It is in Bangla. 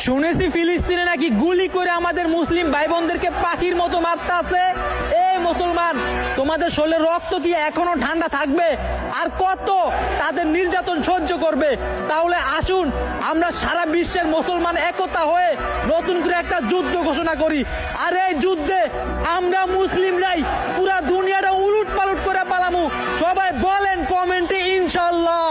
শুনেছি ফিলিস্তিনে নাকি গুলি করে আমাদের মুসলিম ভাই বোনদেরকে পাখির মতো মারতে আছে। এই মুসলমান, তোমাদের শরীরে রক্ত কি এখনো ঠান্ডা থাকবে? আর কত তাদের নির্যাতন সহ্য করবে? তাহলে আসুন আমরা সারা বিশ্বের মুসলমান একতা হয়ে নতুন করে একটা যুদ্ধ ঘোষণা করি। আর এই যুদ্ধে আমরা মুসলিমরাই পুরা দুনিয়াটা উলুট পালুট করে পালামু। সবাই বলেন কমেন্টে ইনশাল্লাহ।